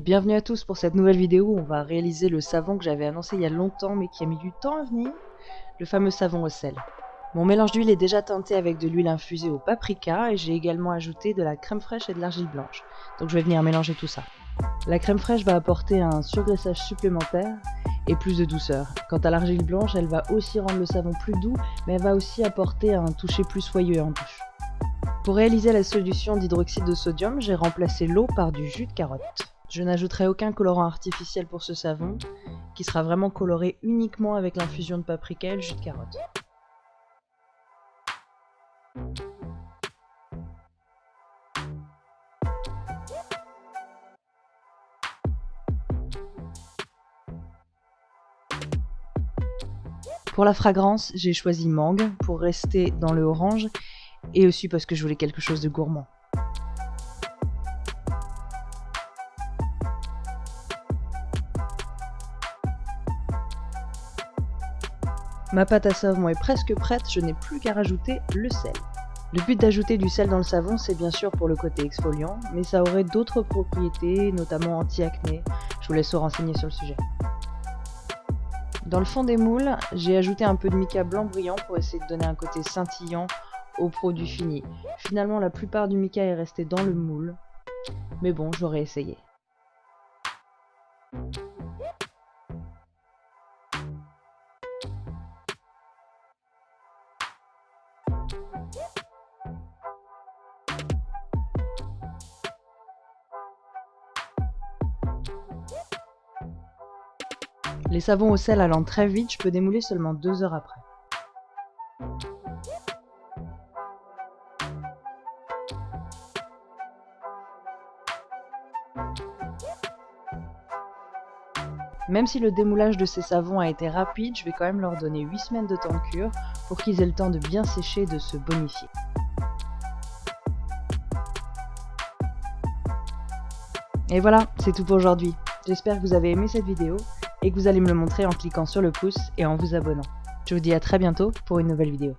Bienvenue à tous pour cette nouvelle vidéo où on va réaliser le savon que j'avais annoncé il y a longtemps mais qui a mis du temps à venir, le fameux savon au sel. Mon mélange d'huile est déjà teinté avec de l'huile infusée au paprika et j'ai également ajouté de la crème fraîche et de l'argile blanche. Donc je vais venir mélanger tout ça. La crème fraîche va apporter un surgraissage supplémentaire et plus de douceur. Quant à l'argile blanche, elle va aussi rendre le savon plus doux mais elle va aussi apporter un toucher plus soyeux en bouche. Pour réaliser la solution d'hydroxyde de sodium, j'ai remplacé l'eau par du jus de carotte. Je n'ajouterai aucun colorant artificiel pour ce savon, qui sera vraiment coloré uniquement avec l'infusion de paprika et le jus de carotte. Pour la fragrance, j'ai choisi mangue pour rester dans le orange et aussi parce que je voulais quelque chose de gourmand. Ma pâte à savon est presque prête, je n'ai plus qu'à rajouter le sel. Le but d'ajouter du sel dans le savon, c'est bien sûr pour le côté exfoliant, mais ça aurait d'autres propriétés, notamment anti-acné. Je vous laisse vous renseigner sur le sujet. Dans le fond des moules, j'ai ajouté un peu de mica blanc brillant pour essayer de donner un côté scintillant au produit fini. Finalement, la plupart du mica est resté dans le moule, mais bon, j'aurais essayé. Les savons au sel allant très vite, je peux démouler seulement 2 heures après. Même si le démoulage de ces savons a été rapide, je vais quand même leur donner 8 semaines de temps de cure pour qu'ils aient le temps de bien sécher et de se bonifier. Et voilà, c'est tout pour aujourd'hui. J'espère que vous avez aimé cette vidéo et que vous allez me le montrer en cliquant sur le pouce et en vous abonnant. Je vous dis à très bientôt pour une nouvelle vidéo.